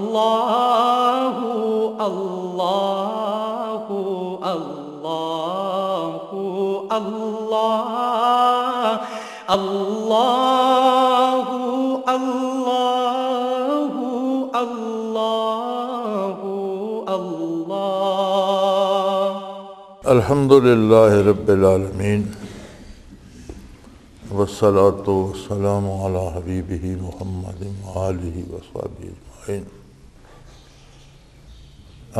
اللہ اللہ اللہ اللہ اللہ اللہ اللہ اللہ الحمدللہ رب العالمین والصلاة والسلام علی حبیبہ محمد وآلہ وصحبہ اجمعین۔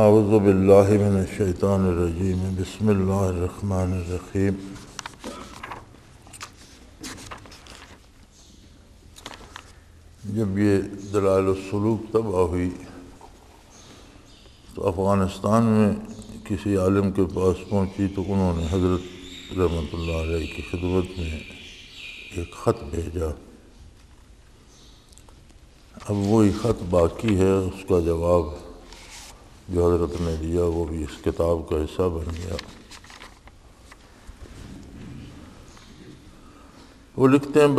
اعوذ باللہ من الشیطان الرجیم، بسم اللہ الرحمن الرحیم۔ جب یہ دلائل السلوک تباہ ہوئی تو افغانستان میں کسی عالم کے پاس پہنچی تو انہوں نے حضرت رحمۃ اللہ علیہ کی خدمت میں ایک خط بھیجا۔ اب وہی خط باقی ہے، اس کا جواب جو حضرت نے دیا وہ بھی اس کتاب کا حصہ بن گیا۔ وہ لکھتے ہیں،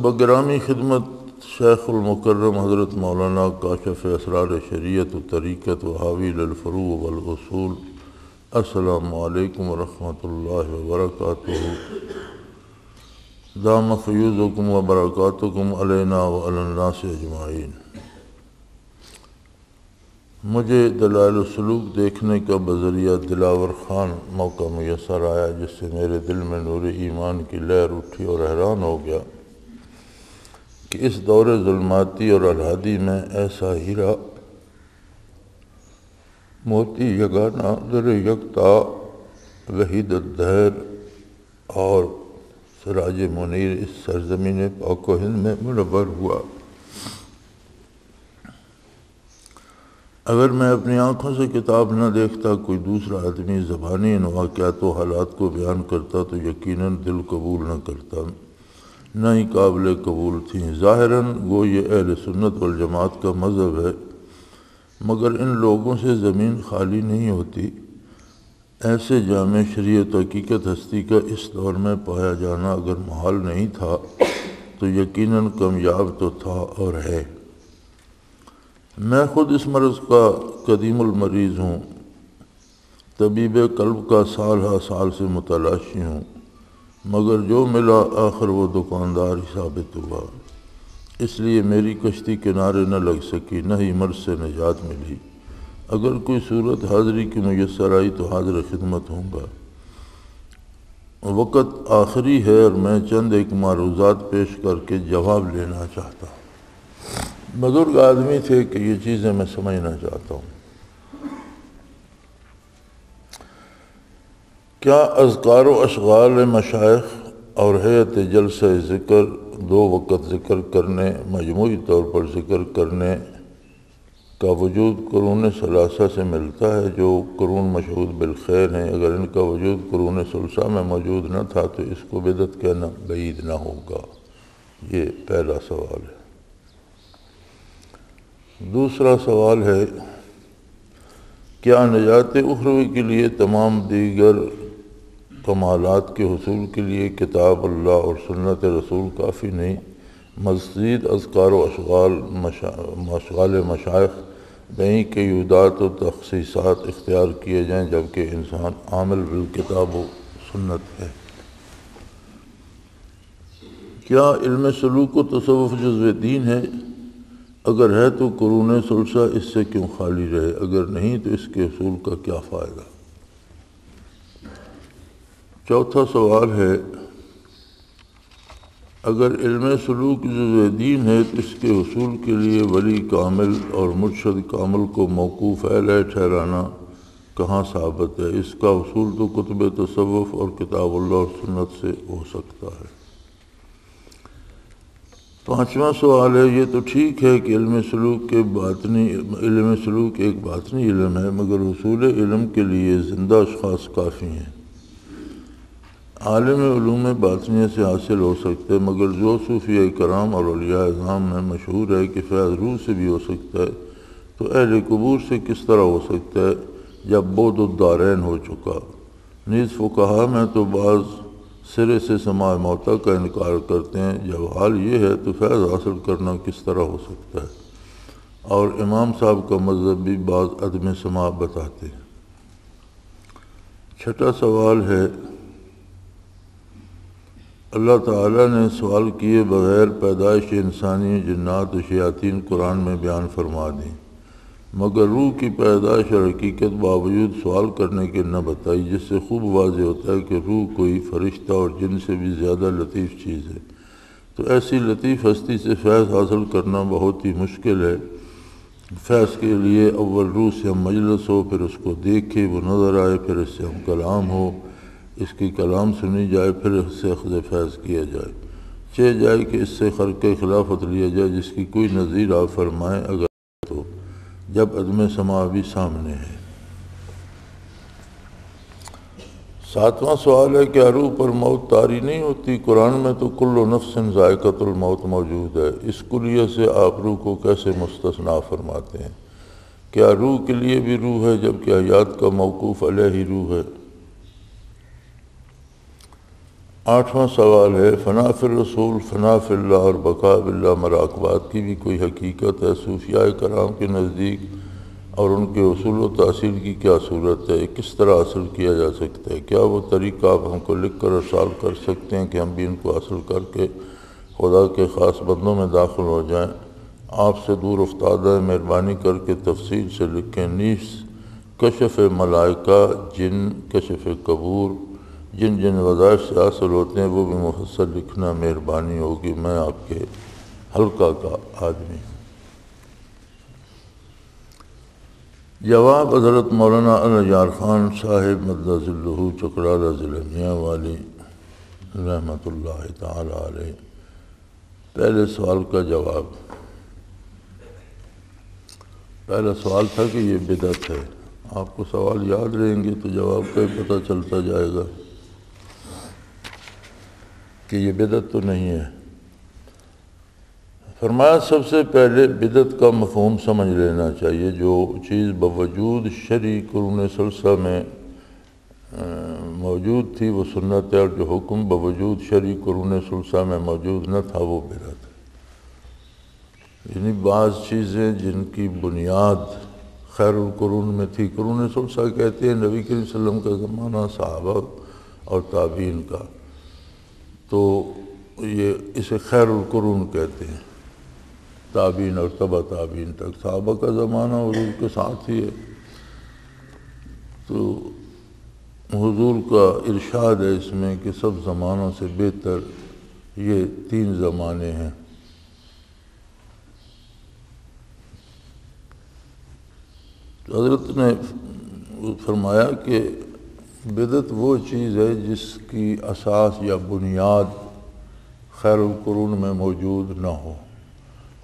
بگرامی خدمت شیخ المکرم حضرت مولانا کاشف اسرار شریعت و طریقت و حاوی للفروع والاصول، السلام علیکم ورحمۃ اللہ وبرکاتہ، دام فیوزکم و برکاتکم علینا و علی الناس اجمعین۔ مجھے دلائل السلوک دیکھنے کا بذریعہ دلاور خان موقع میسر آیا، جس سے میرے دل میں نور ایمان کی لہر اٹھی اور حیران ہو گیا کہ اس دور ظلماتی اور الحادی میں ایسا ہیرا موتی یگانہ در یکتا وحید الدہر اور سراج منیر اس سرزمین پاک و ہند میں منور ہوا۔ اگر میں اپنی آنکھوں سے کتاب نہ دیکھتا، کوئی دوسرا آدمی زبانی ان واقعات و حالات کو بیان کرتا تو یقیناً دل قبول نہ کرتا، نہ ہی قابل قبول تھیں۔ ظاہراً وہ یہ اہل سنت والجماعت کا مذہب ہے، مگر ان لوگوں سے زمین خالی نہیں ہوتی۔ ایسے جامع شریعت حقیقت ہستی کا اس دور میں پایا جانا اگر محال نہیں تھا تو یقیناً کامیاب تو تھا اور ہے۔ میں خود اس مرض کا قدیم المریض ہوں، طبیب قلب کا سال ہا سال سے متلاشی ہوں، مگر جو ملا آخر وہ دکاندار ہی ثابت ہوا۔ اس لیے میری کشتی کنارے نہ لگ سکی، نہ ہی مرض سے نجات ملی۔ اگر کوئی صورت حاضری کی میسر آئی تو حاضر خدمت ہوں گا۔ وقت آخری ہے اور میں چند ایک معروضات پیش کر کے جواب لینا چاہتا ہوں۔ بزرگ آدمی تھے کہ یہ چیزیں میں سمجھنا چاہتا ہوں۔ کیا اذکار و اشغال مشائخ اور ہیئت جلسہ ذکر دو وقت ذکر کرنے، مجموعی طور پر ذکر کرنے کا وجود قرون ثلاثہ سے ملتا ہے، جو قرون مشہود بالخیر ہیں؟ اگر ان کا وجود قرون ثلاثہ میں موجود نہ تھا تو اس کو بدعت کہنا بعید نہ ہوگا۔ یہ پہلا سوال ہے۔ دوسرا سوال ہے، کیا نجات اخروی کے لیے تمام دیگر کمالات کے حصول کے لیے کتاب اللہ اور سنت رسول کافی نہیں؟ مزید اذکار و اشغال مشائخ دہیں قیودات و تخصیصات اختیار کیے جائیں جبکہ انسان عامل بالکتاب و سنت ہے؟ کیا علم سلوک و تصوف جزو دین ہے؟ اگر ہے تو قرون ثلاثہ اس سے کیوں خالی رہے؟ اگر نہیں تو اس کے حصول کا کیا فائدہ؟ چوتھا سوال ہے، اگر علم سلوک جزو دین ہے تو اس کے حصول کے لیے ولی کامل اور مرشد کامل کو موقوف الہ ٹھہرانا کہاں ثابت ہے؟ اس کا حصول تو کتب تصوف اور کتاب اللہ اور سنت سے ہو سکتا ہے۔ پانچواں سوال ہے، یہ تو ٹھیک ہے کہ علم سلوک ایک باطنی علم ہے، مگر حصول علم کے لیے زندہ اشخاص کافی ہیں۔ عالم علوم باطنیہ سے حاصل ہو سکتے ہیں، مگر جو صوفیہ کرام اور اولیاء اعظام میں مشہور ہے کہ فیض روح سے بھی ہو سکتا ہے، تو اہل قبور سے کس طرح ہو سکتا ہے جب بعد الدارین ہو چکا؟ نیز فقہا میں تو بعض سرے سے سماع موتا کا انکار کرتے ہیں۔ جب حال یہ ہے تو فیض حاصل کرنا کس طرح ہو سکتا ہے؟ اور امام صاحب کا مذہب بھی بعض عدم سماع بتاتے ہیں۔ چھٹا سوال ہے، اللہ تعالیٰ نے سوال کیے بغیر پیدائش انسانی، جنات و شیاطین قرآن میں بیان فرما دیں، مگر روح کی پیدائش اور حقیقت باوجود سوال کرنے کے نہ بتائی، جس سے خوب واضح ہوتا ہے کہ روح کوئی فرشتہ اور جن سے بھی زیادہ لطیف چیز ہے۔ تو ایسی لطیف ہستی سے فیض حاصل کرنا بہت ہی مشکل ہے۔ فیض کے لیے اول روح سے ہم مجلس ہو، پھر اس کو دیکھے، وہ نظر آئے، پھر اس سے ہم کلام ہو، اس کی کلام سنی جائے، پھر اس سے اخذ فیض کیا جائے، چاہے جائے کہ اس سے خرق خلافت لیا جائے جس کی کوئی نظیر آپ فرمائیں اگر تو، جب عدم سماع بھی سامنے ہے۔ ساتواں سوال ہے، کیا روح پر موت طاری نہیں ہوتی؟ قرآن میں تو کل نفس ذائقۃ الموت موجود ہے، اس کلیہ سے آپ روح کو کیسے مستثنیٰ فرماتے ہیں؟ کیا روح کے لیے بھی روح ہے جبکہ حیات کا موقوف علیہ ہی روح ہے؟ آٹھواں سوال ہے، فنا فی الرسول، فنا فی اللہ اور بقاء باللہ مراقبات کی بھی کوئی حقیقت ہے صوفیاء کرام کے نزدیک، اور ان کے اصول و تحصیل کی کیا صورت ہے؟ کس طرح حاصل کیا جا سکتا ہے؟ کیا وہ طریقہ آپ ہم کو لکھ کر ارسال کر سکتے ہیں کہ ہم بھی ان کو حاصل کر کے خدا کے خاص بندوں میں داخل ہو جائیں؟ آپ سے دور افتادہ ہے، مہربانی کر کے تفصیل سے لکھیں۔ نیز کشف ملائکہ، جن، کشف قبور، جن جن وظائف سے حاصل ہوتے ہیں وہ بھی مفصل لکھنا مہربانی ہوگی، میں آپ کے حلقہ کا آدمی ہوں۔ جواب حضرت مولانا النجار خان صاحب مدد ذلہ چکرالہ ضلع میاں والی رحمۃ اللہ تعالی علیہ۔ پہلے سوال کا جواب، پہلا سوال تھا کہ یہ بدعت ہے۔ آپ کو سوال یاد رہیں گے تو جواب کا ہی پتہ چلتا جائے گا کہ یہ بدعت تو نہیں ہے۔ فرمایا سب سے پہلے بدعت کا مفہوم سمجھ لینا چاہیے۔ جو چیز باوجود شرعی قرون ثلاثہ میں موجود تھی وہ سنت ہے، اور جو حکم باوجود شرعی قرون ثلاثہ میں موجود نہ تھا وہ بدعت ہے۔ یعنی بعض چیزیں جن کی بنیاد خیر القرون میں تھی، قرون ثلاثہ کہتے ہیں نبی کریم صلی اللہ علیہ وسلم کا زمانہ، صحابہ اور تابعین کا، تو یہ اسے خیر القرون کہتے ہیں، تابعین اور تبع تابعین تک۔ صحابہ کا زمانہ حضور کے ساتھ ہی ہے، تو حضور کا ارشاد ہے اس میں کہ سب زمانوں سے بہتر یہ 3 زمانے ہیں۔ حضرت نے فرمایا کہ بدعت وہ چیز ہے جس کی اساس یا بنیاد خیر القرون میں موجود نہ ہو،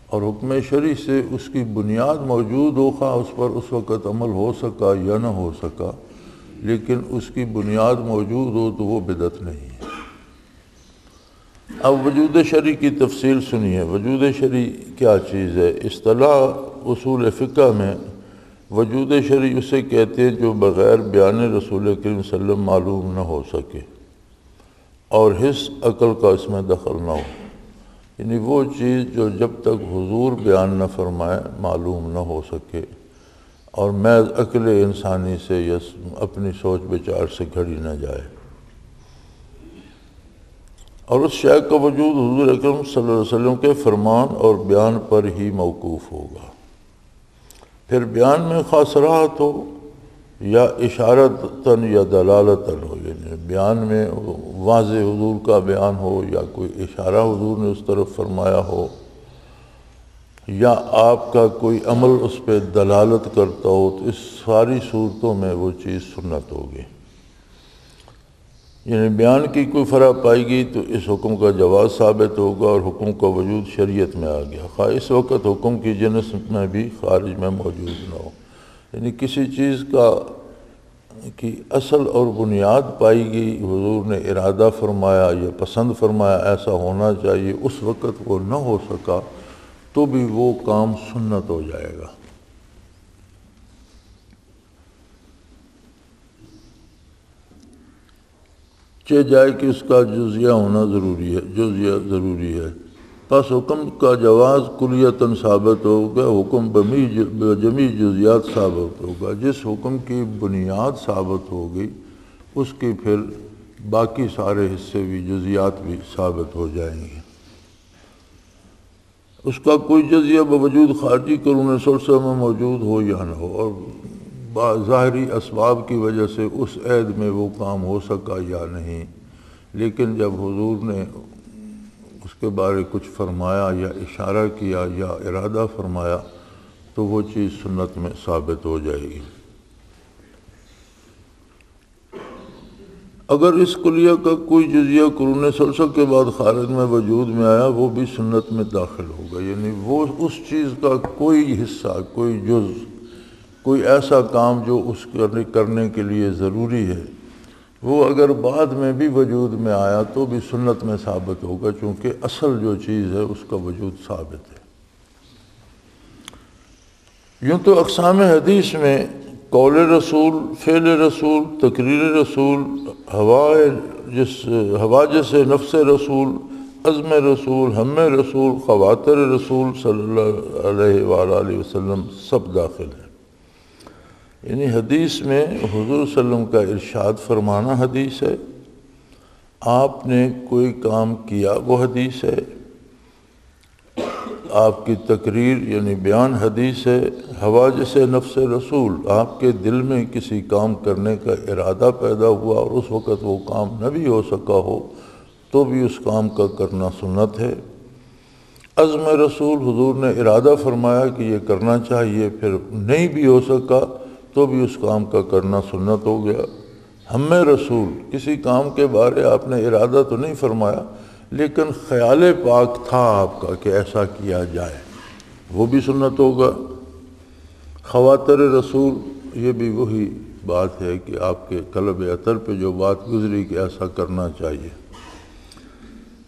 اور حکم شرعی سے اس کی بنیاد موجود ہو، خواہ اس پر اس وقت عمل ہو سکا یا نہ ہو سکا، لیکن اس کی بنیاد موجود ہو تو وہ بدعت نہیں ہے۔ اب وجود شرعی کی تفصیل سنیے۔ وجود شرعی کیا چیز ہے؟ اصطلاح اصول فقہ میں وجود شرعی اسے کہتے ہیں جو بغیر بیان رسول کریم صلی اللہ علیہ وسلم معلوم نہ ہو سکے اور حس عقل کا اس میں دخل نہ ہو، یعنی وہ چیز جو جب تک حضور بیان نہ فرمائے معلوم نہ ہو سکے اور محض عقل انسانی سے یا اپنی سوچ بچار سے گھڑی نہ جائے، اور اس شے کا وجود حضور اکرم صلی اللہ علیہ وسلم کے فرمان اور بیان پر ہی موقوف ہوگا۔ پھر بیان میں خواہ صراحت ہو یا اشارتاً یا دلالتاً ہو، یعنی بیان میں واضح حضور کا بیان ہو یا کوئی اشارہ حضور نے اس طرف فرمایا ہو یا آپ کا کوئی عمل اس پہ دلالت کرتا ہو، تو اس ساری صورتوں میں وہ چیز سنت ہوگی۔ یعنی بیان کی کوئی فرع پائی گئی تو اس حکم کا جواز ثابت ہوگا اور حکم کا وجود شریعت میں آ گیا، خواہ اس وقت حکم کی جنس میں بھی خارج میں موجود نہ ہو۔ یعنی کسی چیز کی اصل اور بنیاد پائی گئی، حضور نے ارادہ فرمایا یا پسند فرمایا ایسا ہونا چاہیے، اس وقت وہ نہ ہو سکا تو بھی وہ کام سنت ہو جائے گا۔ چاہے جائے کہ اس کا جزیہ ہونا ضروری ہے، جزیہ ضروری ہے، پس حکم کا جواز کلیتاً ثابت ہوگا، حکم بجمی جزیات ثابت ہوگا۔ جس حکم کی بنیاد ثابت ہوگی اس کی پھر باقی سارے حصے بھی جزیات بھی ثابت ہو جائیں گے۔ اس کا کوئی جزیہ بوجود خارجی قرون ثلثہ میں موجود ہو یا نہ ہو، اور ظاہری اسباب کی وجہ سے اس عہد میں وہ کام ہو سکا یا نہیں، لیکن جب حضور نے اس کے بارے کچھ فرمایا یا اشارہ کیا یا ارادہ فرمایا تو وہ چیز سنت میں ثابت ہو جائے گی۔ اگر اس کلیہ کا کوئی جزیہ قرون ثلثہ کے بعد خارج میں وجود میں آیا وہ بھی سنت میں داخل ہوگا، یعنی وہ اس چیز کا کوئی حصہ، کوئی جز، کوئی ایسا کام جو اس کرنے کے لیے ضروری ہے، وہ اگر بعد میں بھی وجود میں آیا تو بھی سنت میں ثابت ہوگا، چونکہ اصل جو چیز ہے اس کا وجود ثابت ہے۔ یوں تو اقسام حدیث میں قول رسول، فعل رسول، تقریر رسول، حواجس نفس رسول، عزم رسول، ہم رسول، خواطر رسول صلی اللہ علیہ وآلہ وسلم سب داخل ہیں۔ یعنی حدیث میں حضور صلی اللہ علیہ وسلم کا ارشاد فرمانا حدیث ہے، آپ نے کوئی کام کیا وہ حدیث ہے، آپ کی تقریر یعنی بیان حدیث ہے، حواجس نفس رسول، آپ کے دل میں کسی کام کرنے کا ارادہ پیدا ہوا اور اس وقت وہ کام نہ بھی ہو سکا ہو تو بھی اس کام کا کرنا سنت ہے۔ عزم رسول، حضور نے ارادہ فرمایا کہ یہ کرنا چاہیے، پھر نہیں بھی ہو سکا تو بھی اس کام کا کرنا سنت ہو گیا۔ ہم رسول، کسی کام کے بارے آپ نے ارادہ تو نہیں فرمایا لیکن خیال پاک تھا آپ کا کہ ایسا کیا جائے، وہ بھی سنت ہوگا۔ خواطر رسول، یہ بھی وہی بات ہے کہ آپ کے قلب اطر پہ جو بات گزری کہ ایسا کرنا چاہیے۔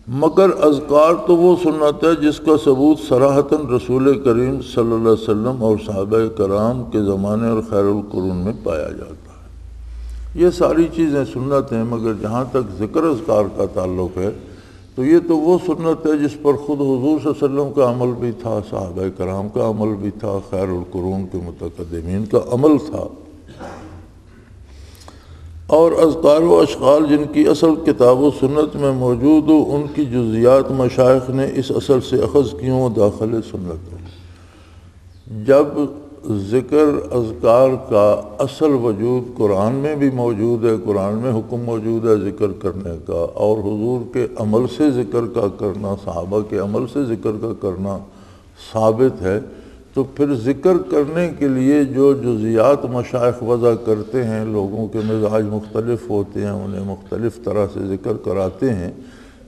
مگر اذکار تو وہ سنت ہے جس کا ثبوت صراحتاً رسول کریم صلی اللہ علیہ وسلم اور صحابہ کرام کے زمانے اور خیر القرون میں پایا جاتا ہے۔ یہ ساری چیزیں سنت ہیں، مگر جہاں تک ذکر اذکار کا تعلق ہے تو یہ تو وہ سنت ہے جس پر خود حضور صلی اللہ علیہ وسلم کا عمل بھی تھا، صحابہ کرام کا عمل بھی تھا، خیر القرون کے متقدمین کا عمل تھا۔ اور اذکار و اشعار جن کی اصل کتاب و سنت میں موجود ہو ان کی جزیات مشائخ نے اس اصل سے اخذ کی ہوں، داخل سنت ہے۔ جب ذکر اذکار کا اصل وجود قرآن میں بھی موجود ہے، قرآن میں حکم موجود ہے ذکر کرنے کا، اور حضور کے عمل سے ذکر کا کرنا، صحابہ کے عمل سے ذکر کا کرنا ثابت ہے، تو پھر ذکر کرنے کے لیے جو جزیات مشائخ وضع کرتے ہیں، لوگوں کے مزاج مختلف ہوتے ہیں، انہیں مختلف طرح سے ذکر کراتے ہیں،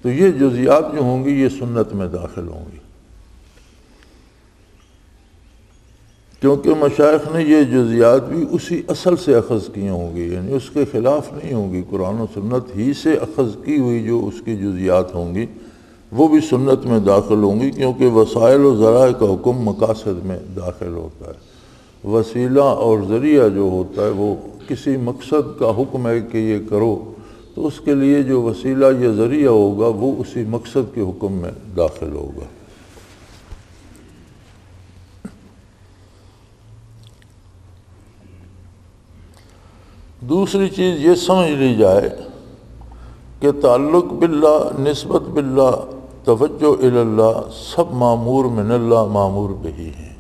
تو یہ جزیات جو ہوں گی یہ سنت میں داخل ہوں گی، کیونکہ مشائخ نے یہ جزیات بھی اسی اصل سے اخذ کی ہوں گی، یعنی اس کے خلاف نہیں ہوں گی، قرآن و سنت ہی سے اخذ کی ہوئی جو اس کی جزیات ہوں گی وہ بھی سنت میں داخل ہوں گی، کیونکہ وسائل و ذرائع کا حکم مقاصد میں داخل ہوتا ہے۔ وسیلہ اور ذریعہ جو ہوتا ہے وہ کسی مقصد کا حکم ہے کہ یہ کرو، تو اس کے لیے جو وسیلہ یا ذریعہ ہوگا وہ اسی مقصد کے حکم میں داخل ہوگا۔ دوسری چیز یہ سمجھ لی جائے کہ تعلق باللہ، نسبت باللہ، توجہ اللہ سب معمور من اللہ معمور بہی ہیں،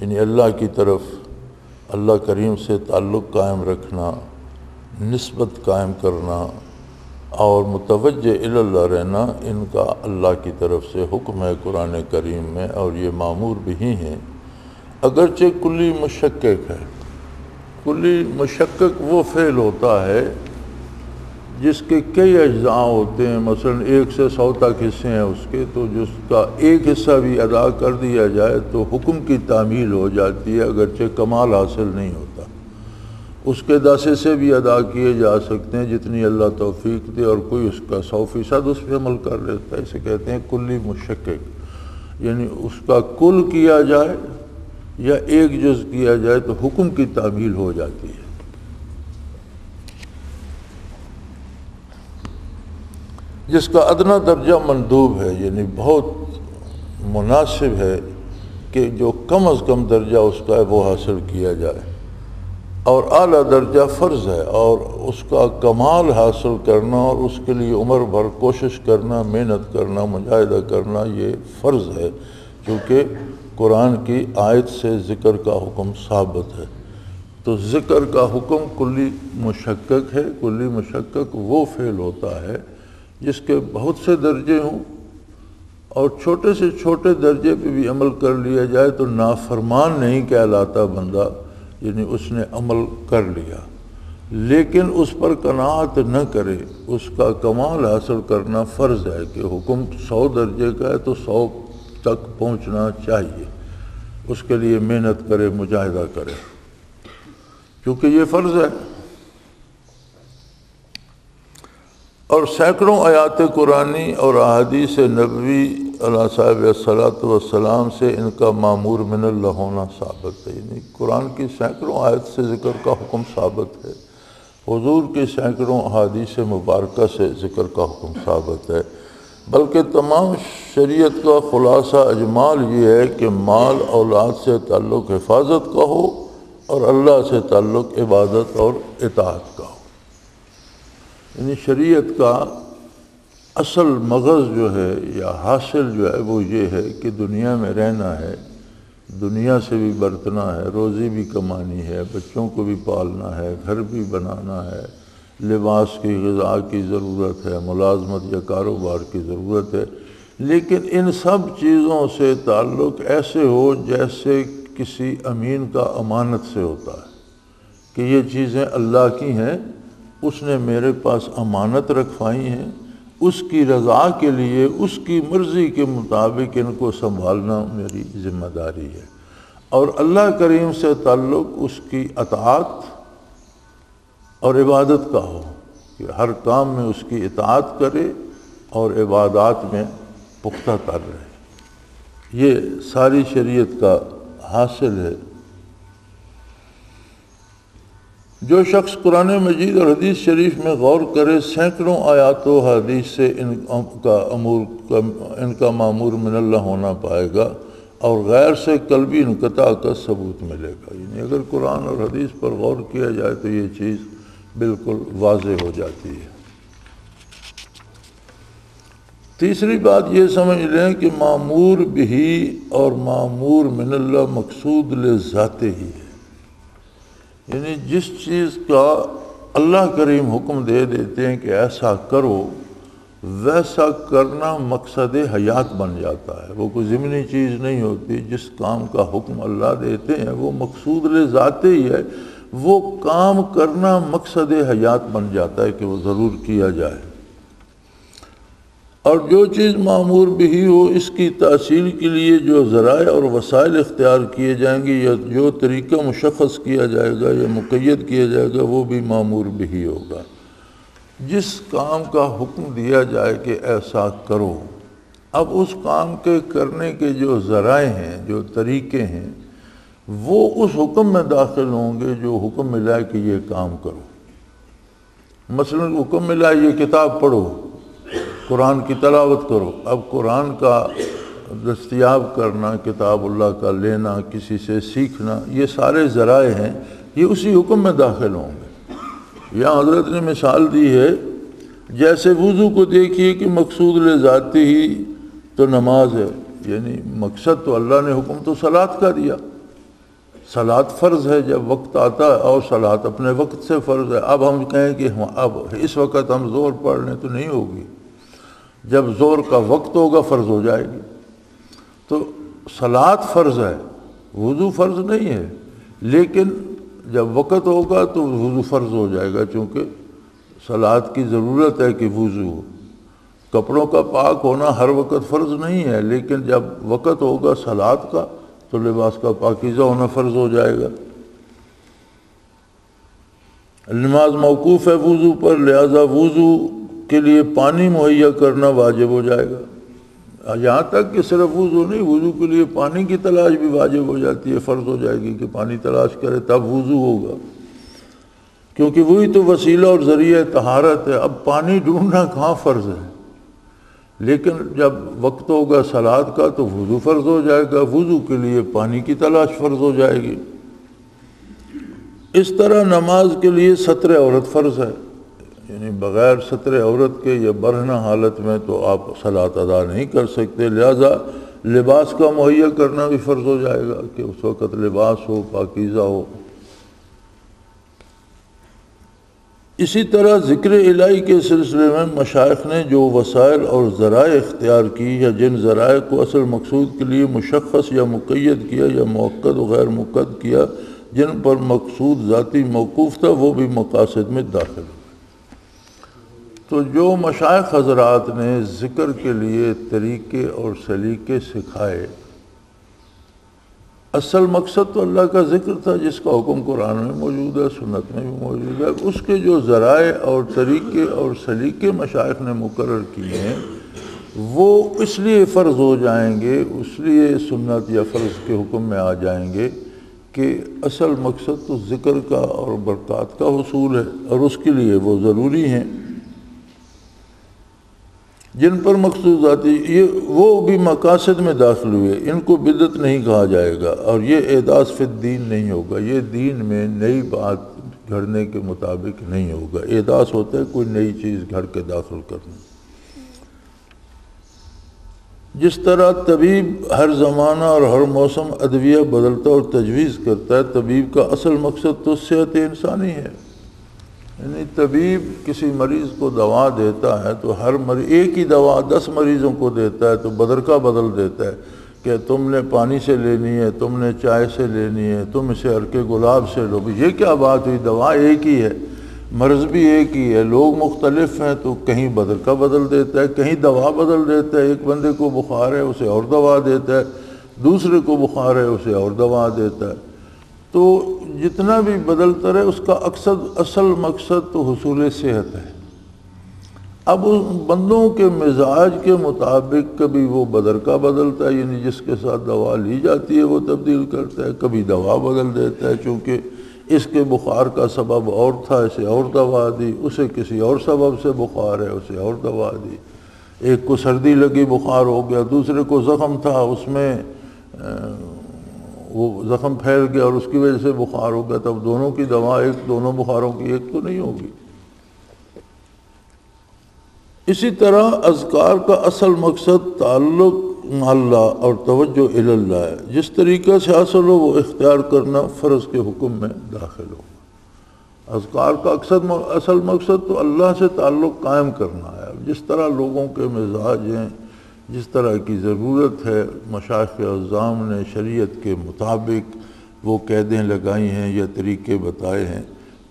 یعنی اللہ کی طرف اللہ کریم سے تعلق قائم رکھنا، نسبت قائم کرنا اور متوجہ اللہ رہنا، ان کا اللہ کی طرف سے حکم ہے قرآن کریم میں، اور یہ معمور بہی ہیں، اگرچہ کلی مشکک ہے۔ کلی مشکک وہ فعل ہوتا ہے جس کے کئی اجزاء ہوتے ہیں، مثلا 1 سے 100 تک حصے ہیں اس کے، تو جس کا ایک حصہ بھی ادا کر دیا جائے تو حکم کی تعمیل ہو جاتی ہے، اگرچہ کمال حاصل نہیں ہوتا۔ اس کے 10 حصے بھی ادا کیے جا سکتے ہیں جتنی اللہ توفیق دے، اور کوئی اس کا 100% اس پہ عمل کر لیتا ہے، اسے کہتے ہیں کلی مشکک، یعنی اس کا کل کیا جائے یا ایک جز کیا جائے تو حکم کی تعمیل ہو جاتی ہے۔ جس کا ادنا درجہ مندوب ہے، یعنی بہت مناسب ہے کہ جو کم از کم درجہ اس کا ہے وہ حاصل کیا جائے، اور اعلیٰ درجہ فرض ہے، اور اس کا کمال حاصل کرنا اور اس کے لیے عمر بھر کوشش کرنا، محنت کرنا، مجاہدہ کرنا یہ فرض ہے، کیونکہ قرآن کی آیت سے ذکر کا حکم ثابت ہے۔ تو ذکر کا حکم کلی مشکک ہے۔ کلی مشکک وہ فعل ہوتا ہے جس کے بہت سے درجے ہوں اور چھوٹے سے چھوٹے درجے پہ بھی عمل کر لیا جائے تو نافرمان نہیں کہلاتا بندہ، یعنی اس نے عمل کر لیا، لیکن اس پر قناعت نہ کرے، اس کا کمال حاصل کرنا فرض ہے کہ حکم 100 درجے کا ہے تو 100 تک پہنچنا چاہیے، اس کے لیے محنت کرے، مجاہدہ کرے، کیونکہ یہ فرض ہے۔ اور سینکڑوں آیات قرآنی اور احادیث نبوی علیہ صاحب الصلاۃ والسلام سے ان کا مامور من اللہ ہونا ثابت ہے، یعنی قرآن کی سینکڑوں آیت سے ذکر کا حکم ثابت ہے، حضور کے سینکڑوں احادیث مبارکہ سے ذکر کا حکم ثابت ہے، بلکہ تمام شریعت کا خلاصہ اجمال یہ ہے کہ مال اولاد سے تعلق حفاظت کا ہو اور اللہ سے تعلق عبادت اور اطاعت کا ہو۔ یعنی شریعت کا اصل مغز جو ہے یا حاصل جو ہے وہ یہ ہے کہ دنیا میں رہنا ہے، دنیا سے بھی برتنا ہے، روزی بھی کمانی ہے، بچوں کو بھی پالنا ہے، گھر بھی بنانا ہے، لباس کی، غذا کی ضرورت ہے، ملازمت یا کاروبار کی ضرورت ہے، لیکن ان سب چیزوں سے تعلق ایسے ہو جیسے کسی امین کا امانت سے ہوتا ہے کہ یہ چیزیں اللہ کی ہیں، اس نے میرے پاس امانت رکھوائی ہیں، اس کی رضا کے لیے، اس کی مرضی کے مطابق ان کو سنبھالنا میری ذمہ داری ہے، اور اللہ کریم سے تعلق اس کی اطاعت اور عبادت کا ہو کہ ہر کام میں اس کی اطاعت کرے اور عبادات میں پختہ تر رہے۔ یہ ساری شریعت کا حاصل ہے۔ جو شخص قرآن مجید اور حدیث شریف میں غور کرے، سینکڑوں آیات و حدیث سے ان کا مامور من اللہ ہونا پائے گا اور غیر سے قلبی انقطاع کا ثبوت ملے گا۔ یعنی اگر قرآن اور حدیث پر غور کیا جائے تو یہ چیز بالکل واضح ہو جاتی ہے۔ تیسری بات یہ سمجھ لیں کہ مامور بھی اور مامور من اللہ مقصود لذات ہی ہے، یعنی جس چیز کا اللہ کریم حکم دے دیتے ہیں کہ ایسا کرو، ویسا کرنا مقصد حیات بن جاتا ہے، وہ کوئی ضمنی چیز نہیں ہوتی۔ جس کام کا حکم اللہ دیتے ہیں وہ مقصود لذات ہی ہے، وہ کام کرنا مقصد حیات بن جاتا ہے کہ وہ ضرور کیا جائے۔ اور جو چیز معمور بھی ہو، اس کی تحصیل کے لیے جو ذرائع اور وسائل اختیار کیے جائیں گے یا جو طریقہ مشخص کیا جائے گا یا مقید کیا جائے گا وہ بھی معمور بھی ہوگا۔ جس کام کا حکم دیا جائے کہ ایسا کرو، اب اس کام کے کرنے کے جو ذرائع ہیں، جو طریقے ہیں، وہ اس حکم میں داخل ہوں گے جو حکم ملا ہے کہ یہ کام کرو۔ مثلا حکم ملا یہ کتاب پڑھو، قرآن کی تلاوت کرو۔ اب قرآن کا دستیاب کرنا، کتاب اللہ کا لینا، کسی سے سیکھنا، یہ سارے ذرائع ہیں، یہ اسی حکم میں داخل ہوں گے۔ یہاں حضرت نے مثال دی ہے، جیسے وضو کو دیکھیے کہ مقصود لذاتی ہی تو نماز ہے، یعنی مقصد تو اللہ نے حکم تو صلاۃ کا دیا، صلاۃ فرض ہے جب وقت آتا ہے، اور صلاۃ اپنے وقت سے فرض ہے۔ اب ہم کہیں کہ اب اس وقت ہم زور پڑھ لیں تو نہیں ہوگی، جب زور کا وقت ہوگا فرض ہو جائے گی۔ تو صلاۃ فرض ہے، وضو فرض نہیں ہے، لیکن جب وقت ہوگا تو وضو فرض ہو جائے گا، چونکہ صلاۃ کی ضرورت ہے کہ وضو ہو۔ کپڑوں کا پاک ہونا ہر وقت فرض نہیں ہے، لیکن جب وقت ہوگا صلاۃ کا تو لباس کا پاکیزہ ہونا فرض ہو جائے گا۔ نماز موقوف ہے وضو پر، لہذا وضو کے لیے پانی مہیا کرنا واجب ہو جائے گا۔ یہاں تک کہ صرف وضو نہیں، وضو کے لیے پانی کی تلاش بھی واجب ہو جاتی ہے، فرض ہو جائے گی کہ پانی تلاش کرے تب وضو ہوگا، کیونکہ وہی تو وسیلہ اور ذریعہ طہارت ہے۔ اب پانی ڈھونڈنا کہاں فرض ہے، لیکن جب وقت ہوگا صلاۃ کا تو وضو فرض ہو جائے گا، وضو کے لیے پانی کی تلاش فرض ہو جائے گی۔ اس طرح نماز کے لیے ستر عورت فرض ہے، یعنی بغیر ستر عورت کے یا برہنہ حالت میں تو آپ صلاۃ ادا نہیں کر سکتے، لہذا لباس کا مہیا کرنا بھی فرض ہو جائے گا کہ اس وقت لباس ہو، پاکیزہ ہو۔ اسی طرح ذکر الہی کے سلسلے میں مشائخ نے جو وسائل اور ذرائع اختیار کی یا جن ذرائع کو اصل مقصود کے لیے مشخص یا مقید کیا یا موقت و غیر مقید کیا، جن پر مقصود ذاتی موقوف تھا، وہ بھی مقاصد میں داخل ہوئے۔ تو جو مشائخ حضرات نے ذکر کے لیے طریقے اور سلیقے سکھائے، اصل مقصد تو اللہ کا ذکر تھا جس کا حکم قرآن میں موجود ہے، سنت میں بھی موجود ہے۔ اس کے جو ذرائع اور طریقے اور سلیقے مشائخ نے مقرر کیے ہیں وہ اس لیے فرض ہو جائیں گے، اس لیے سنت یا فرض کے حکم میں آ جائیں گے کہ اصل مقصد تو ذکر کا اور برکات کا حصول ہے، اور اس کے لیے وہ ضروری ہیں۔ جن پر مقصود ذاتی وہ بھی مقاصد میں داخل ہوئے، ان کو بدعت نہیں کہا جائے گا، اور یہ احداث فی الدین نہیں ہوگا، یہ دین میں نئی بات گھڑنے کے مطابق نہیں ہوگا۔ احداث ہوتا ہے کوئی نئی چیز گھڑ کے داخل کرنا۔ جس طرح طبیب ہر زمانہ اور ہر موسم ادویہ بدلتا اور تجویز کرتا ہے، طبیب کا اصل مقصد تو صحت انسانی ہے، یعنی طبیب کسی مریض کو دوا دیتا ہے تو ہر ایک ہی دوا 10 مریضوں کو دیتا ہے تو بدرکا بدل دیتا ہے کہ تم نے پانی سے لینی ہے، تم نے چائے سے لینی ہے، تم اسے عرق گلاب سے لو۔ یہ کیا بات ہوئی؟ دوا ایک ہی ہے، مرض بھی ایک ہی ہے، لوگ مختلف ہیں، تو کہیں بدرکا بدل دیتا ہے، کہیں دوا بدل دیتا ہے۔ ایک بندے کو بخار ہے اسے اور دوا دیتا ہے، دوسرے کو بخار ہے اسے اور دوا دیتا ہے۔ تو جتنا بھی بدلتا رہے اس کا اصل مقصد تو حصول صحت ہے۔ اب اس بندوں کے مزاج کے مطابق کبھی وہ بدرکا بدلتا ہے، یعنی جس کے ساتھ دوا لی جاتی ہے وہ تبدیل کرتا ہے، کبھی دوا بدل دیتا ہے، چونکہ اس کے بخار کا سبب اور تھا اسے اور دوا دی، اسے کسی اور سبب سے بخار ہے اسے اور دوا دی۔ ایک کو سردی لگی بخار ہو گیا، دوسرے کو زخم تھا اس میں وہ زخم پھیل گیا اور اس کی وجہ سے بخار ہو گیا، تب دونوں کی دوا ایک، دونوں بخاروں کی ایک تو نہیں ہوگی۔ اسی طرح اذکار کا اصل مقصد تعلق اللہ اور توجہ الی اللہ ہے، جس طریقہ سے حاصل ہو وہ اختیار کرنا فرض کے حکم میں داخل ہو۔ اذکار کا اصل مقصد تو اللہ سے تعلق قائم کرنا ہے۔ جس طرح لوگوں کے مزاج ہیں، جس طرح کی ضرورت ہے، مشائخ اعظام نے شریعت کے مطابق وہ قیدیں لگائی ہیں یا طریقے بتائے ہیں،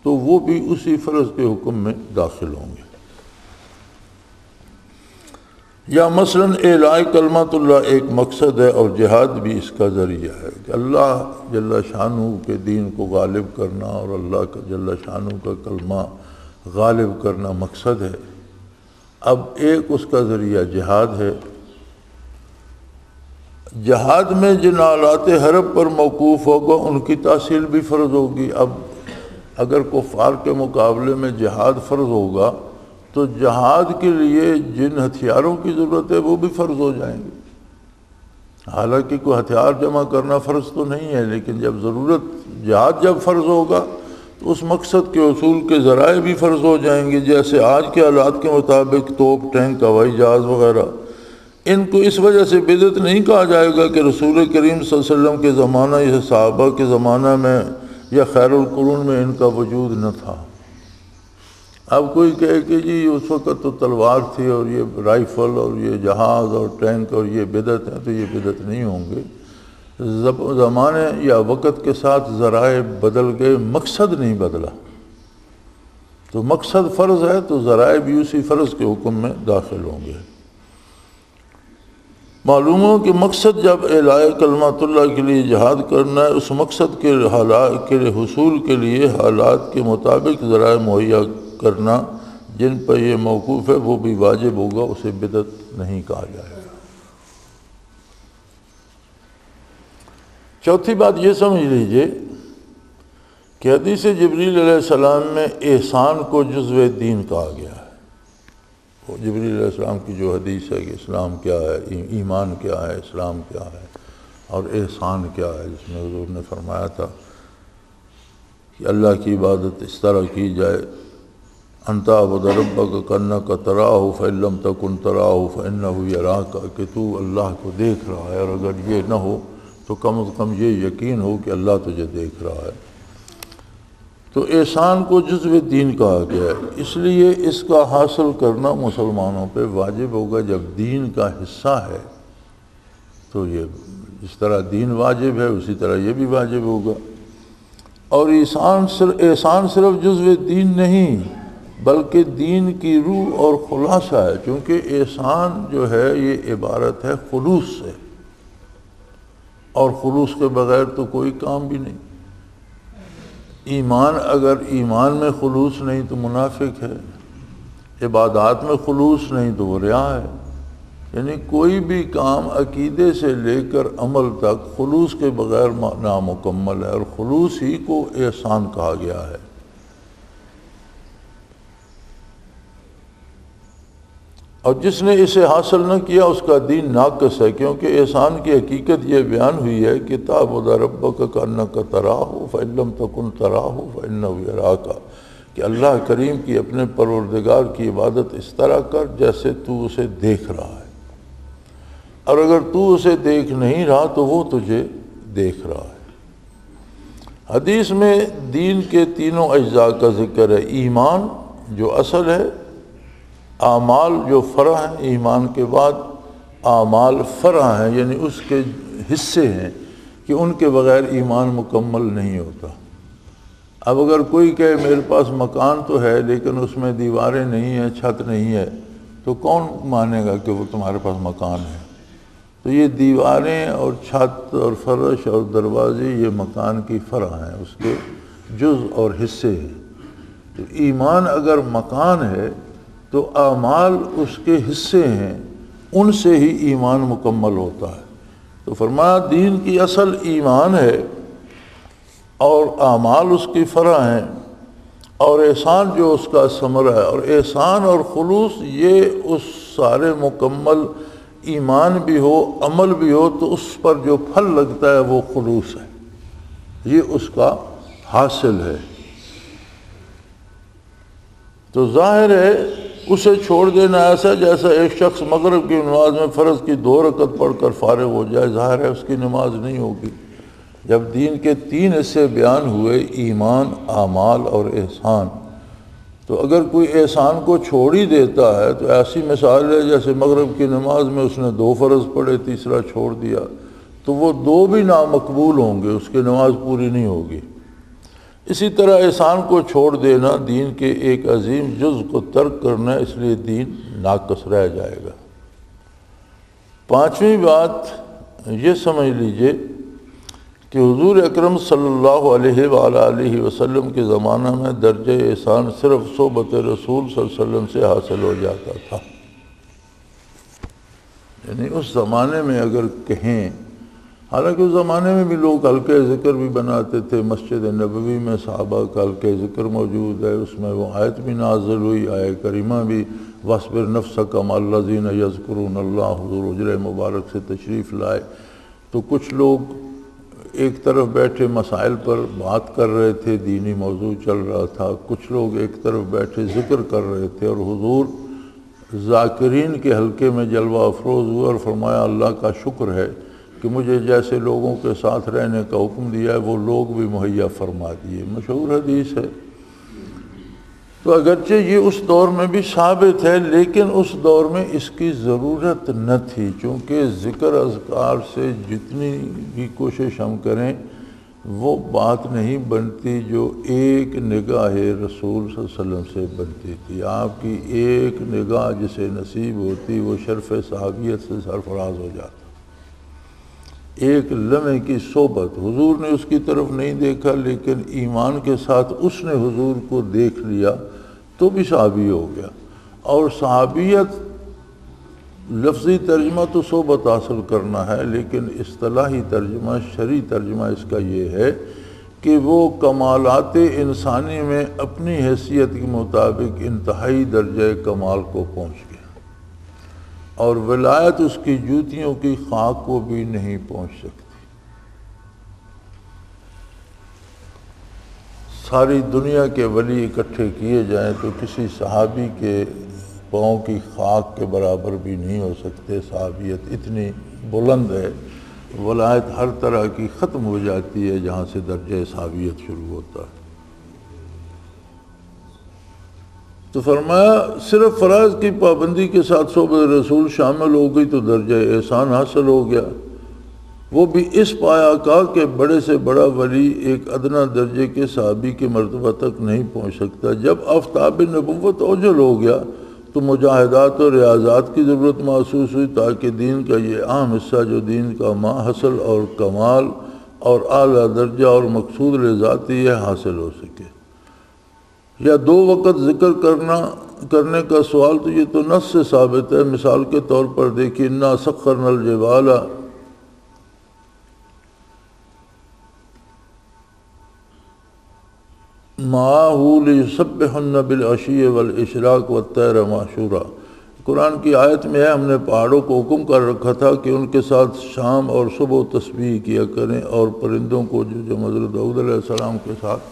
تو وہ بھی اسی فرض کے حکم میں داخل ہوں گے۔ یا مثلاً اعلاء کلمۃ اللہ ایک مقصد ہے اور جہاد بھی اس کا ذریعہ ہے کہ اللہ جل شانہ کے دین کو غالب کرنا اور اللہ کا جل شانہ کا کلمہ غالب کرنا مقصد ہے۔ اب ایک اس کا ذریعہ جہاد ہے۔ جہاد میں جن آلات حرب پر موقوف ہوگا ان کی تحصیل بھی فرض ہوگی۔ اب اگر کفار کے مقابلے میں جہاد فرض ہوگا تو جہاد کے لیے جن ہتھیاروں کی ضرورت ہے وہ بھی فرض ہو جائیں گے۔ حالانکہ کوئی ہتھیار جمع کرنا فرض تو نہیں ہے، لیکن جب ضرورت جہاد جب فرض ہوگا تو اس مقصد کے حصول کے ذرائع بھی فرض ہو جائیں گے، جیسے آج کے حالات کے مطابق توپ، ٹینک، ہوائی جہاز وغیرہ۔ ان کو اس وجہ سے بدعت نہیں کہا جائے گا کہ رسول کریم صلی اللہ علیہ وسلم کے زمانہ یا صحابہ کے زمانہ میں یا خیر القرون میں ان کا وجود نہ تھا۔ اب کوئی کہے کہ جی اس وقت تو تلوار تھی اور یہ رائفل اور یہ جہاز اور ٹینک اور یہ بدعت ہے، تو یہ بدعت نہیں ہوں گے۔ زمانے یا وقت کے ساتھ ذرائع بدل گئے، مقصد نہیں بدلا۔ تو مقصد فرض ہے تو ذرائع بھی اسی فرض کے حکم میں داخل ہوں گے۔ معلوم ہو کہ مقصد جب اعلاء کلمۃ اللہ کے لیے جہاد کرنا ہے، اس مقصد کے حصول کے لیے حالات کے مطابق ذرائع مہیا کرنا جن پر یہ موقوف ہے وہ بھی واجب ہوگا، اسے بدعت نہیں کہا جائے گا۔ چوتھی بات یہ سمجھ لیجئے کہ حدیث جبریل علیہ السلام میں احسان کو جزو دین کہا گیا ہے۔ جبریل علیہ السلام کی جو حدیث ہے کہ اسلام کیا ہے، ایمان کیا ہے، اسلام کیا ہے اور احسان کیا ہے، جس میں حضور نے فرمایا تھا کہ اللہ کی عبادت اس طرح کی جائے، انت عبد ربک کانک تراہ فإن لم تکن تراہ فإنہ یراک، کہ تو اللہ کو دیکھ رہا ہے، اور اگر یہ نہ ہو تو کم از کم یہ یقین ہو کہ اللہ تجھے دیکھ رہا ہے۔ تو احسان کو جزو دین کہا گیا ہے، اس لیے اس کا حاصل کرنا مسلمانوں پہ واجب ہوگا۔ جب دین کا حصہ ہے تو یہ جس طرح دین واجب ہے اسی طرح یہ بھی واجب ہوگا۔ اور احسان صرف جزو دین نہیں بلکہ دین کی روح اور خلاصہ ہے، کیونکہ احسان جو ہے یہ عبارت ہے خلوص سے، اور خلوص کے بغیر تو کوئی کام بھی نہیں۔ ایمان، اگر ایمان میں خلوص نہیں تو منافق ہے، عبادات میں خلوص نہیں تو وہ ریا ہے، یعنی کوئی بھی کام عقیدے سے لے کر عمل تک خلوص کے بغیر نامکمل ہے، اور خلوص ہی کو احسان کہا گیا ہے۔ اور جس نے اسے حاصل نہ کیا اس کا دین ناقص ہے، کیونکہ احسان کی حقیقت یہ بیان ہوئی ہے کہ تعبد ربک کانک تراہ فإن لم تکن تراہ فإنہ یراک، کہ اللہ کریم کی اپنے پروردگار کی عبادت اس طرح کر جیسے تو اسے دیکھ رہا ہے، اور اگر تو اسے دیکھ نہیں رہا تو وہ تجھے دیکھ رہا ہے۔ حدیث میں دین کے تینوں اجزاء کا ذکر ہے، ایمان جو اصل ہے، اعمال جو فرع ہیں، ایمان کے بعد اعمال فرع ہیں یعنی اس کے حصے ہیں کہ ان کے بغیر ایمان مکمل نہیں ہوتا۔ اب اگر کوئی کہے میرے پاس مکان تو ہے لیکن اس میں دیواریں نہیں ہیں، چھت نہیں ہے، تو کون مانے گا کہ وہ تمہارے پاس مکان ہے؟ تو یہ دیواریں اور چھت اور فرش اور دروازے یہ مکان کی فرع ہیں، اس کے جز اور حصے ہیں۔ تو ایمان اگر مکان ہے تو اعمال اس کے حصے ہیں، ان سے ہی ایمان مکمل ہوتا ہے۔ تو فرمایا دین کی اصل ایمان ہے اور اعمال اس کی فرع ہیں، اور احسان جو اس کا ثمرہ ہے، اور احسان اور خلوص یہ اس سارے مکمل ایمان بھی ہو عمل بھی ہو تو اس پر جو پھل لگتا ہے وہ خلوص ہے، یہ اس کا حاصل ہے۔ تو ظاہر ہے اسے چھوڑ دینا ایسا جیسا ایک شخص مغرب کی نماز میں فرض کی 2 رکعت پڑھ کر فارغ ہو جائے، ظاہر ہے اس کی نماز نہیں ہوگی۔ جب دین کے 3 حصے بیان ہوئے، ایمان، اعمال اور احسان، تو اگر کوئی احسان کو چھوڑ ہی دیتا ہے تو ایسی مثال ہے جیسے مغرب کی نماز میں اس نے 2 فرض پڑھے، تیسرا چھوڑ دیا، تو وہ 2 بھی نامقبول ہوں گے، اس کی نماز پوری نہیں ہوگی۔ اسی طرح احسان کو چھوڑ دینا دین کے ایک عظیم جز کو ترک کرنا، اس لیے دین ناقص رہ جائے گا۔ 5ویں بات یہ سمجھ لیجئے کہ حضور اکرم صلی اللہ علیہ وآلہ وسلم کے زمانہ میں درجہ احسان صرف صحبت رسول صلی اللہ علیہ وسلم سے حاصل ہو جاتا تھا، یعنی اس زمانے میں اگر کہیں، حالانکہ اس زمانے میں بھی لوگ حلقہ ذکر بھی بناتے تھے، مسجد نبوی میں صحابہ کا حلقہ ذکر موجود ہے، اس میں وہ آیت بھی نازل ہوئی، آیت کریمہ بھی وَاصْبِرْ نَفْسَكَ مَعَ الَّذِينَ يَذْكُرُونَ اللَّهَ، حضور حجرہ مبارک سے تشریف لائے تو کچھ لوگ ایک طرف بیٹھے مسائل پر بات کر رہے تھے، دینی موضوع چل رہا تھا، کچھ لوگ ایک طرف بیٹھے ذکر کر رہے تھے، اور حضور ذاکرین کے حلقے میں جلوہ افروز ہوئے اور فرمایا اللہ کا شکر ہے کہ مجھے جیسے لوگوں کے ساتھ رہنے کا حکم دیا ہے وہ لوگ بھی مہیا فرما دیے، مشہور حدیث ہے۔ تو اگرچہ یہ اس دور میں بھی ثابت ہے لیکن اس دور میں اس کی ضرورت نہ تھی، چونکہ ذکر اذکار سے جتنی بھی کوشش ہم کریں وہ بات نہیں بنتی جو ایک نگاہ رسول صلی اللہ علیہ وسلم سے بنتی تھی۔ آپ کی ایک نگاہ جسے نصیب ہوتی وہ شرف صحابیت سے سرفراز ہو جاتا، ایک لمحے کی صحبت، حضور نے اس کی طرف نہیں دیکھا لیکن ایمان کے ساتھ اس نے حضور کو دیکھ لیا تو بھی صحابی ہو گیا۔ اور صحابیت لفظی ترجمہ تو صحبت حاصل کرنا ہے، لیکن اصطلاحی ترجمہ، شرعی ترجمہ اس کا یہ ہے کہ وہ کمالات انسانی میں اپنی حیثیت کے مطابق انتہائی درجہ کمال کو پہنچ گیا۔ اور ولایت اس کی جوتیوں کی خاک کو بھی نہیں پہنچ سکتی۔ ساری دنیا کے ولی اکٹھے کیے جائیں تو کسی صحابی کے پاؤں کی خاک کے برابر بھی نہیں ہو سکتے۔ صحابیت اتنی بلند ہے، ولایت ہر طرح کی ختم ہو جاتی ہے جہاں سے درجہ صحابیت شروع ہوتا ہے۔ تو فرمایا صرف فرائض کی پابندی کے ساتھ صحبت رسول شامل ہو گئی تو درجہ احسان حاصل ہو گیا، وہ بھی اس پایا کا کہ بڑے سے بڑا ولی ایک ادنا درجے کے صحابی کے مرتبہ تک نہیں پہنچ سکتا۔ جب آفتاب نبوت اوجل ہو گیا تو مجاہدات اور ریاضات کی ضرورت محسوس ہوئی تاکہ دین کا یہ اہم حصہ جو دین کا حاصل اور کمال اور اعلیٰ درجہ اور مقصود ذاتی ہے حاصل ہو سکے۔ یا 2 وقت ذکر کرنے کا سوال تو یہ تو نص سے ثابت ہے۔ مثال کے طور پر دیکھیے انا سخرنا الجبال معه ليسبحن بالعشي والاشراق والطير محشورا، قرآن کی آیت میں ہے ہم نے پہاڑوں کو حکم کر رکھا تھا کہ ان کے ساتھ شام اور صبح تسبیح کیا کریں، اور پرندوں کو جو حضرت داؤد علیہ السلام کے ساتھ۔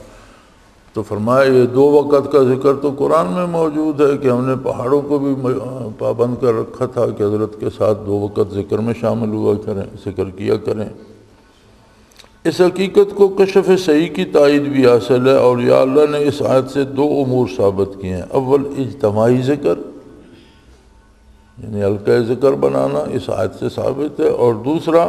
تو فرمایا یہ 2 وقت کا ذکر تو قرآن میں موجود ہے کہ ہم نے پہاڑوں کو بھی پابند کر رکھا تھا کہ حضرت کے ساتھ 2 وقت ذکر میں شامل ہوا کریں، ذکر کیا کریں۔ اس حقیقت کو کشف صحیح کی تائید بھی حاصل ہے، اور یا اللہ نے اس آیت سے 2 امور ثابت کیے ہیں۔ اول اجتماعی ذکر، یعنی حلقہ ذکر بنانا اس آیت سے ثابت ہے، اور دوسرا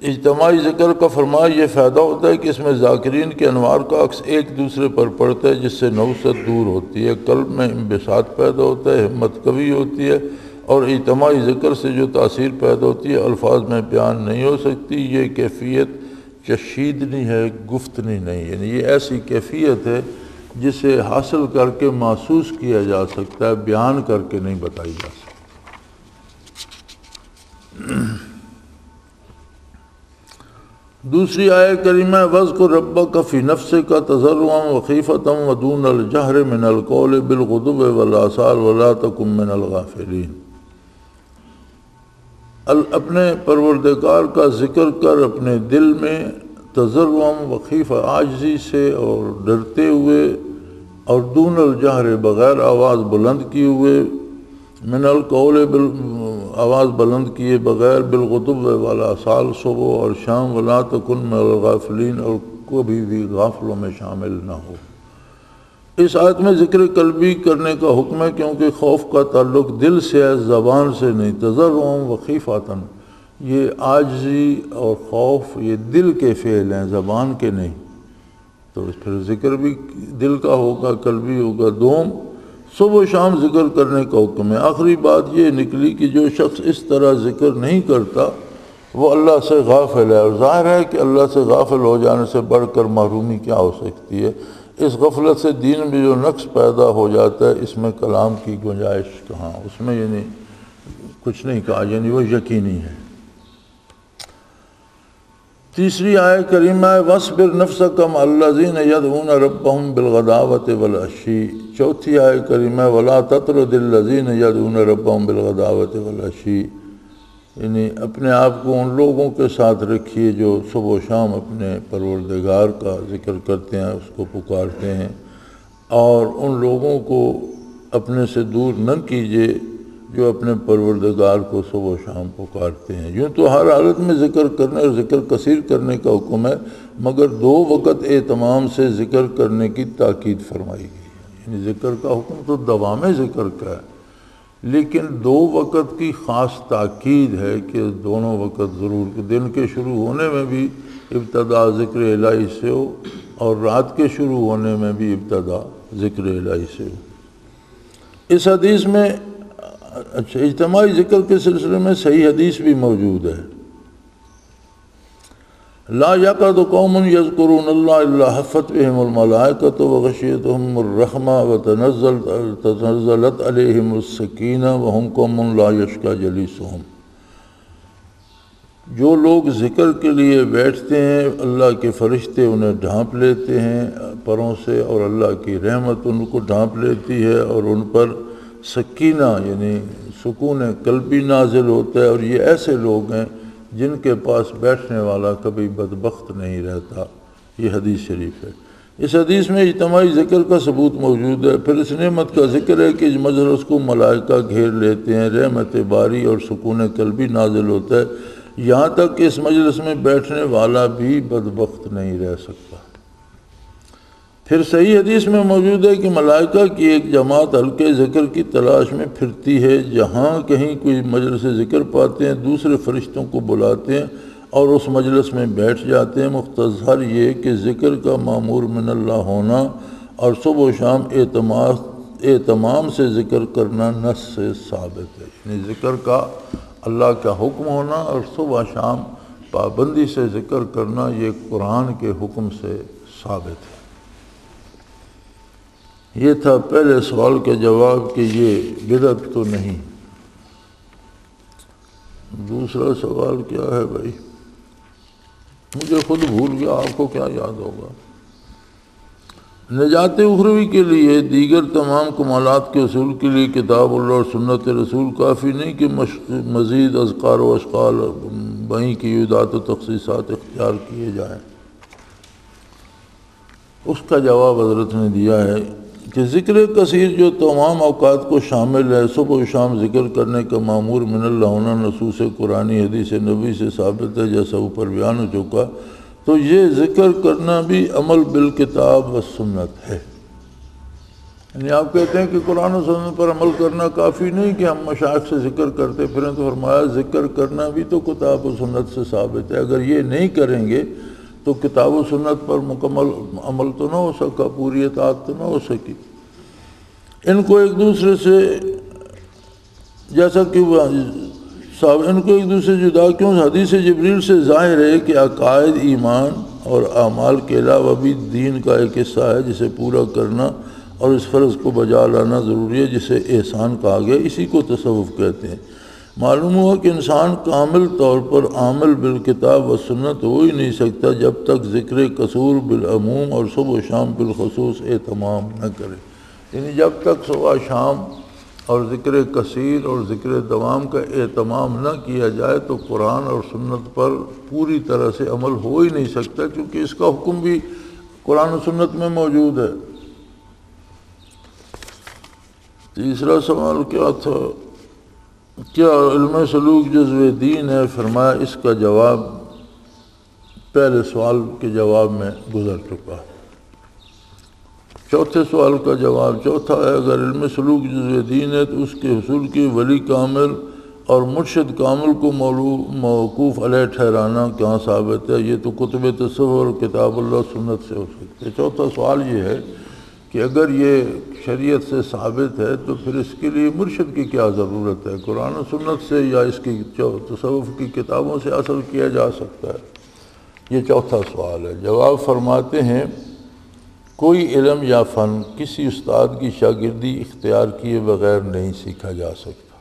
اجتماعی ذکر کا فرمایا یہ فائدہ ہوتا ہے کہ اس میں ذاکرین کے انوار کا عکس ایک دوسرے پر پڑتا ہے، جس سے نوست دور ہوتی ہے، قلب میں انبساط پیدا ہوتا ہے، ہمت قوی ہوتی ہے، اور اجتماعی ذکر سے جو تاثیر پیدا ہوتی ہے الفاظ میں بیان نہیں ہو سکتی۔ یہ کیفیت چشیدنی ہے، گفتنی نہیں، یعنی یہ ایسی کیفیت ہے جسے حاصل کر کے محسوس کیا جا سکتا ہے، بیان کر کے نہیں بتائی جا سکتی۔ دوسری آیت کریمہ وَاذْكُرْ رَبَّكَ فِي نَفْسِكَ تَضَرُّعًا وَخِيفَةً وَدُونَ الْجَهْرِ مِنَ الْقَوْلِ بِالْغُدُوِّ وَالْآصَالِ وَلَا تَكُن مِّنَ الْغَافِلِينَ۔ اپنے پروردگار کا ذکر کر اپنے دل میں تضرعًا وخیفہ، عاجزی سے اور ڈرتے ہوئے، اور دون الجہر بغیر آواز بلند کیے ہوئے، من القول آواز بلند کیے بغیر، بالغدو والآصال صبح اور شام، ولا تکن من الغافلین، اور کبھی بھی غافلوں میں شامل نہ ہو۔ اس آیت میں ذکر قلبی کرنے کا حکم ہے کیونکہ خوف کا تعلق دل سے ہے، زبان سے نہیں۔ تضرعًا وخیفۃ، یہ عاجزی اور خوف یہ دل کے فعل ہیں، زبان کے نہیں، تو پھر ذکر بھی دل کا ہوگا، قلبی ہوگا۔ دوم، صبح و شام ذکر کرنے کا حکم ہے۔ آخری بات یہ نکلی کہ جو شخص اس طرح ذکر نہیں کرتا وہ اللہ سے غافل ہے، اور ظاہر ہے کہ اللہ سے غافل ہو جانے سے بڑھ کر محرومی کیا ہو سکتی ہے۔ اس غفلت سے دین میں جو نقص پیدا ہو جاتا ہے اس میں کلام کی گنجائش کہاں، اس میں یعنی کچھ نہیں کہا، یعنی وہ یقینی ہے۔ تیسری آیت کریمہ ہے وَاصْبِرْ نَفْسَكَ مَعَ الَّذِينَ يَدْعُونَ رَبَّهُمْ بِالْغَدَاوَةِ وَالْعَشِيِّ۔ چوتھی آیت کریمہ وَلَا تَطْرُدِ الَّذِينَ يَدْعُونَ رَبَّهُمْ بِالْغَدَاوَةِ وَالْعَشِيِّ، یعنی اپنے آپ کو ان لوگوں کے ساتھ رکھیے جو صبح و شام اپنے پروردگار کا ذکر کرتے ہیں، اس کو پکارتے ہیں، اور ان لوگوں کو اپنے سے دور نہ کیجیے جو اپنے پروردگار کو صبح و شام پکارتے ہیں۔ یوں تو ہر حالت میں ذکر کرنے اور ذکر کثیر کرنے کا حکم ہے، مگر 2 وقت اہتمام سے ذکر کرنے کی تاکید فرمائی گئی ہے۔ یعنی ذکر کا حکم تو دوام ذکر کا ہے، لیکن 2 وقت کی خاص تاکید ہے کہ دونوں وقت ضرور، دن کے شروع ہونے میں بھی ابتدا ذکر الہی سے ہو، اور رات کے شروع ہونے میں بھی ابتدا ذکر الہی سے ہو۔ اس حدیث میں اجتماعی ذکر کے سلسلے میں صحیح حدیث بھی موجود ہے۔ لا یقعد قوم یذکرون اللہ الا حفت بہم الملائکۃ وغشیتہم الرحمہ وتنزلت علیہم السکینہ وہم قوم لا یشقی جلیسہم۔ جو لوگ ذکر کے لیے بیٹھتے ہیں اللہ کے فرشتے انہیں ڈھانپ لیتے ہیں پروں سے، اور اللہ کی رحمت ان کو ڈھانپ لیتی ہے، اور ان پر سکینہ یعنی سکون قلبی نازل ہوتا ہے، اور یہ ایسے لوگ ہیں جن کے پاس بیٹھنے والا کبھی بدبخت نہیں رہتا۔ یہ حدیث شریف ہے۔ اس حدیث میں اجتماعی ذکر کا ثبوت موجود ہے۔ پھر اس نعمت کا ذکر ہے کہ اس مجلس کو ملائکہ گھیر لیتے ہیں، رحمت باری اور سکون قلبی نازل ہوتا ہے، یہاں تک کہ اس مجلس میں بیٹھنے والا بھی بدبخت نہیں رہ سکتا۔ پھر صحیح حدیث میں موجود ہے کہ ملائکہ کی ایک جماعت حلقے ذکر کی تلاش میں پھرتی ہے، جہاں کہیں کوئی مجلس ذکر پاتے ہیں دوسرے فرشتوں کو بلاتے ہیں اور اس مجلس میں بیٹھ جاتے ہیں۔ مختصر یہ کہ ذکر کا مامور من اللہ ہونا اور صبح و شام اہتمام سے ذکر کرنا نص سے ثابت ہے، یعنی ذکر کا اللہ کا حکم ہونا اور صبح شام پابندی سے ذکر کرنا یہ قرآن کے حکم سے ثابت ہے۔ یہ تھا پہلے سوال کا جواب کہ یہ بدعت تو نہیں۔ دوسرا سوال کیا ہے بھائی؟ مجھے خود بھول گیا، آپ کو کیا یاد ہوگا؟ نجات اخروی کے لیے دیگر تمام کمالات کے حصول کے لیے کتاب اللہ اور سنت رسول کافی نہیں کہ مزید اذکار و اشکال بہیں کی عیدات و تخصیصات اختیار کیے جائیں۔ اس کا جواب حضرت نے دیا ہے کہ ذکر کثیر جو تمام اوقات کو شامل ہے، صبح و شام ذکر کرنے کا مامور من اللہ ہونا نصوص قرآنی حدیث نبی سے ثابت ہے، جیسا اوپر بیان ہو چکا۔ تو یہ ذکر کرنا بھی عمل بالکتاب و سنت ہے۔ یعنی آپ کہتے ہیں کہ قرآن و سنت پر عمل کرنا کافی نہیں کہ ہم مشائخ سے ذکر کرتے پھریں، تو فرمایا ذکر کرنا بھی تو کتاب و سنت سے ثابت ہے۔ اگر یہ نہیں کریں گے تو کتاب و سنت پر مکمل عمل تو نہ ہو سکا، پوری اطاعت تو نہ ہو سکی۔ ان کو ایک دوسرے سے جیسا کہ ان کو ایک دوسرے سے جدا کیوں؟ حدیث جبریل سے ظاہر ہے کہ عقائد ایمان اور اعمال کے علاوہ بھی دین کا ایک حصہ ہے جسے پورا کرنا اور اس فرض کو بجا لانا ضروری ہے، جسے احسان کہا گیا، اسی کو تصوف کہتے ہیں۔ معلوم ہوا کہ انسان کامل طور پر عامل بالکتاب و سنت ہو ہی نہیں سکتا جب تک ذکر قصور بالعموم اور صبح و شام بالخصوص اہتمام نہ کرے۔ یعنی جب تک صبح شام اور ذکر کثیر اور ذکر دوام کا اہتمام نہ کیا جائے تو قرآن اور سنت پر پوری طرح سے عمل ہو ہی نہیں سکتا، کیونکہ اس کا حکم بھی قرآن و سنت میں موجود ہے۔ تیسرا سوال کیا تھا؟ کیا علم سلوک جزو دین ہے؟ فرمایا اس کا جواب پہلے سوال کے جواب میں گزر چکا۔ چوتھے سوال کا جواب چوتھا ہے، اگر علم سلوک جزو دین ہے تو اس کے حصول کی ولی کامل اور مرشد کامل کو موقوف علیہ ٹھہرانا کہاں ثابت ہے؟ یہ تو کتب تصوف اور کتاب اللہ سنت سے ہو سکتے۔ چوتھا سوال یہ ہے کہ اگر یہ شریعت سے ثابت ہے تو پھر اس کے لیے مرشد کی کیا ضرورت ہے؟ قرآن و سنت سے یا اس کی تصوف کی کتابوں سے حاصل کیا جا سکتا ہے۔ یہ چوتھا سوال ہے۔ جواب فرماتے ہیں کوئی علم یا فن کسی استاد کی شاگردی اختیار کیے بغیر نہیں سیکھا جا سکتا۔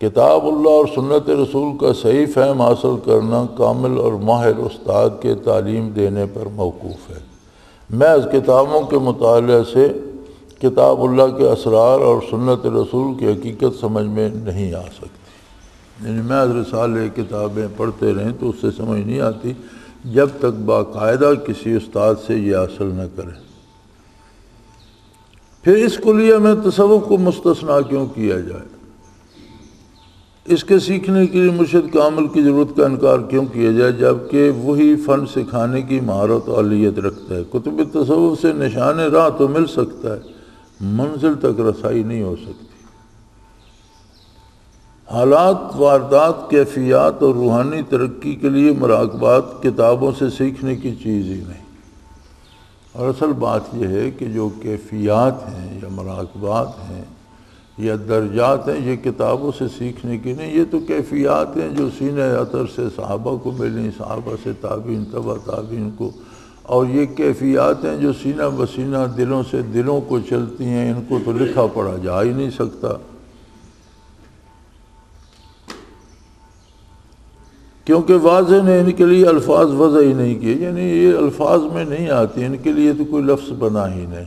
کتاب اللہ اور سنت رسول کا صحیح فہم حاصل کرنا کامل اور ماہر استاد کے تعلیم دینے پر موقوف ہے۔ محض کتابوں کے مطالعے سے کتاب اللہ کے اسرار اور سنت رسول کی حقیقت سمجھ میں نہیں آ سکتی۔ یعنی محض رسالے کتابیں پڑھتے رہیں تو اس سے سمجھ نہیں آتی جب تک باقاعدہ کسی استاد سے یہ حاصل نہ کریں۔ پھر اس کلیہ میں تصوف کو مستثنا کیوں کیا جائے؟ اس کے سیکھنے کے لیے مرشد کامل کی ضرورت کا انکار کیوں کیا جائے جبکہ وہی فن سکھانے کی مہارت و اہلیت رکھتا ہے؟ کتب تصوف سے نشان راہ تو مل سکتا ہے، منزل تک رسائی نہیں ہو سکتی۔ حالات، واردات، کیفیات اور روحانی ترقی کے لیے مراقبات کتابوں سے سیکھنے کی چیز ہی نہیں۔ اور اصل بات یہ ہے کہ جو کیفیات ہیں یا مراقبات ہیں یا درجات ہیں یہ کتابوں سے سیکھنے کی نہیں، یہ تو کیفیات ہیں جو سینہ اطہر سے صحابہ کو ملیں، صحابہ سے تابعین، تبع تابعین کو، اور یہ کیفیات ہیں جو سینہ بسینہ دلوں سے دلوں کو چلتی ہیں، ان کو تو لکھا پڑھا جا ہی نہیں سکتا، کیونکہ واضح نے ان کے لیے الفاظ وضع ہی نہیں کیے، یعنی یہ الفاظ میں نہیں آتی، ان کے لیے تو کوئی لفظ بنا ہی نہیں۔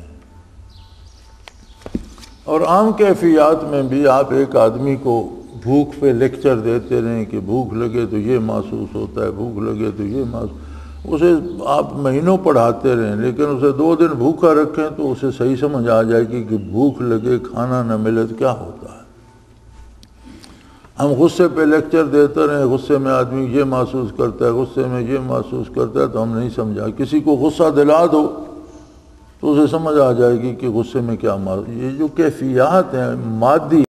اور عام کیفیات میں بھی آپ ایک آدمی کو بھوک پہ لیکچر دیتے رہیں کہ بھوک لگے تو یہ محسوس ہوتا ہے، بھوک لگے تو یہ محسوس، اسے آپ مہینوں پڑھاتے رہیں لیکن اسے 2 دن بھوکا رکھیں تو اسے صحیح سمجھ آ جائے گی کہ بھوک لگے کھانا نہ ملے تو کیا ہوتا ہے۔ ہم غصے پہ لیکچر دیتے رہیں، غصے میں آدمی یہ محسوس کرتا ہے، غصے میں یہ محسوس کرتا ہے، تو ہم نہیں سمجھا۔ کسی کو غصہ دلا دو تو اسے سمجھ آ جائے گی کہ غصے میں کیا محسوس، یہ جو کیفیات ہیں مادی